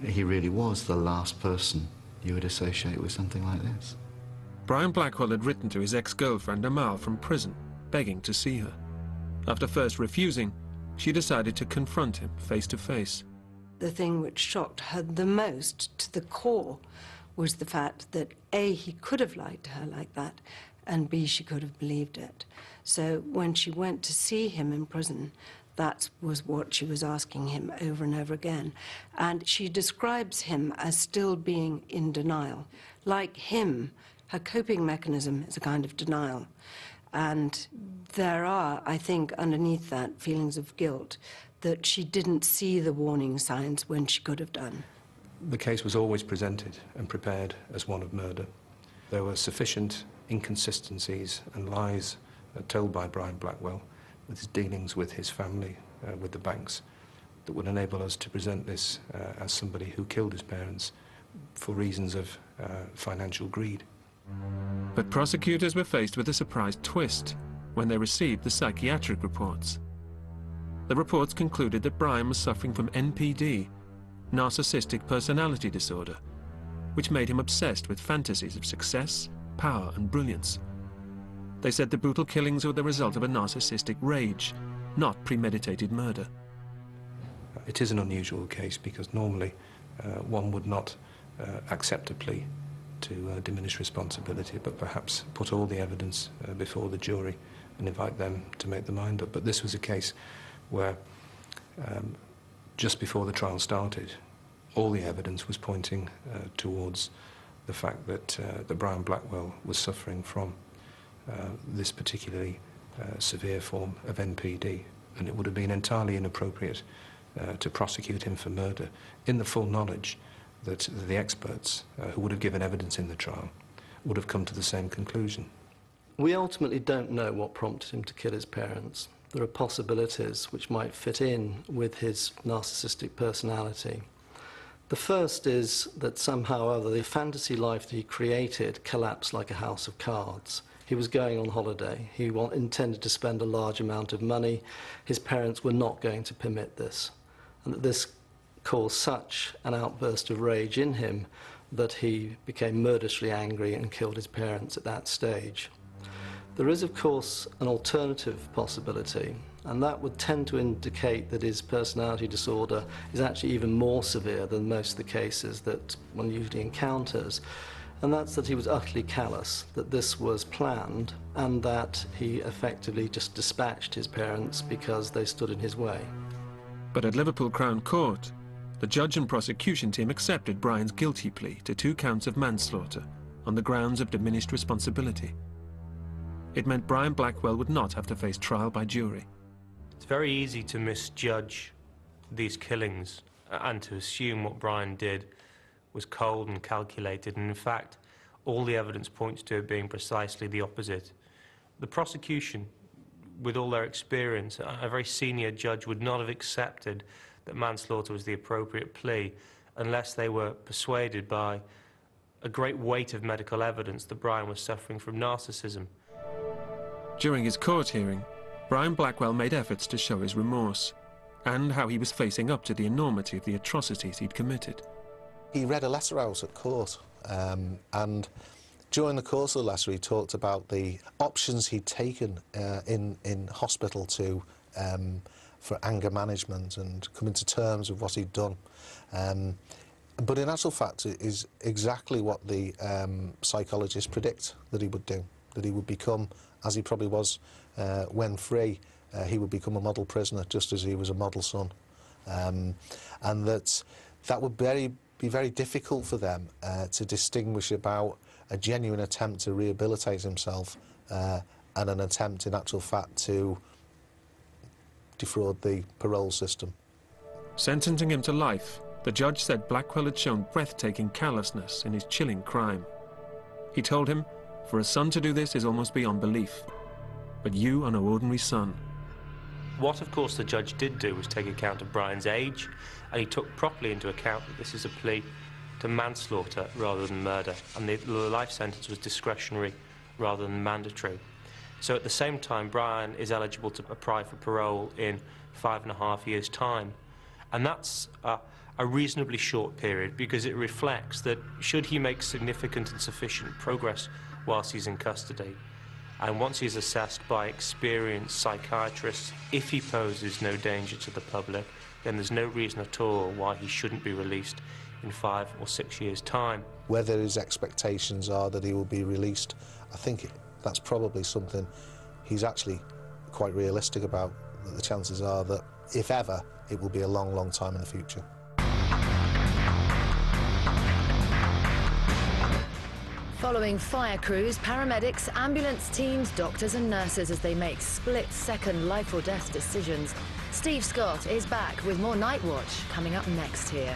He really was the last person you would associate with something like this. Brian Blackwell had written to his ex-girlfriend Amal from prison, begging to see her. After first refusing, she decided to confront him face to face. The thing which shocked her the most to the core was the fact that A, he could have lied to her like that, and B, she could have believed it. So when she went to see him in prison, that was what she was asking him over and over again. And she describes him as still being in denial. Like him, her coping mechanism is a kind of denial. And there are, I think, underneath that, feelings of guilt that she didn't see the warning signs when she could have done. The case was always presented and prepared as one of murder. There were sufficient inconsistencies and lies told by Brian Blackwell with his dealings with his family, with the banks, that would enable us to present this as somebody who killed his parents for reasons of financial greed. But prosecutors were faced with a surprise twist when they received the psychiatric reports. The reports concluded that Brian was suffering from NPD, narcissistic personality disorder, which made him obsessed with fantasies of success, power, and brilliance. They said the brutal killings were the result of a narcissistic rage, not premeditated murder. It is an unusual case because normally one would not accept a plea to diminish responsibility, but perhaps put all the evidence before the jury and invite them to make their mind up. But this was a case where just before the trial started, all the evidence was pointing towards the fact that Brian Blackwell was suffering from this particularly severe form of NPD, and it would have been entirely inappropriate to prosecute him for murder in the full knowledge that the experts who would have given evidence in the trial would have come to the same conclusion. We ultimately don't know what prompted him to kill his parents. There are possibilities which might fit in with his narcissistic personality. The first is that somehow or other the fantasy life that he created collapsed like a house of cards. He was going on holiday. He intended to spend a large amount of money. His parents were not going to permit this. And that this caused such an outburst of rage in him that he became murderously angry and killed his parents at that stage. There is, of course, an alternative possibility, and that would tend to indicate that his personality disorder is actually even more severe than most of the cases that one usually encounters, and that's that he was utterly callous, that this was planned, and that he effectively just dispatched his parents because they stood in his way. But at Liverpool Crown Court, the judge and prosecution team accepted Brian's guilty plea to 2 counts of manslaughter on the grounds of diminished responsibility. It meant Brian Blackwell would not have to face trial by jury. It's very easy to misjudge these killings and to assume what Brian did was cold and calculated, and in fact, all the evidence points to it being precisely the opposite. The prosecution, with all their experience, a very senior judge would not have accepted that manslaughter was the appropriate plea unless they were persuaded by a great weight of medical evidence that Brian was suffering from narcissism. During his court hearing, Brian Blackwell made efforts to show his remorse and how he was facing up to the enormity of the atrocities he'd committed. He read a letter out at court, and during the course of the letter he talked about the options he'd taken in hospital for anger management and coming to terms with what he'd done. But in actual fact, it is exactly what the psychologists predict that he would do, that he would become, as he probably was when free, he would become a model prisoner just as he was a model son. And that would be very difficult for them to distinguish about a genuine attempt to rehabilitate himself and an attempt in actual fact to defraud the parole system. Sentencing him to life, the judge said Blackwell had shown breathtaking callousness in his chilling crime. He told him, "For a son to do this is almost beyond belief. But you are no ordinary son." What, of course, the judge did do was take account of Brian's age, and he took properly into account that this is a plea to manslaughter rather than murder, and the life sentence was discretionary rather than mandatory. So at the same time, Brian is eligible to apply for parole in 5.5 years' time. And that's a reasonably short period, because it reflects that should he make significant and sufficient progress whilst he's in custody, and once he's assessed by experienced psychiatrists, if he poses no danger to the public, then there's no reason at all why he shouldn't be released in 5 or 6 years' time. Whether his expectations are that he will be released, I think that's probably something he's actually quite realistic about. That the chances are that, if ever, it will be a long, long time in the future. Following fire crews, paramedics, ambulance teams, doctors and nurses as they make split-second life or death decisions. Steve Scott is back with more Night Watch coming up next here.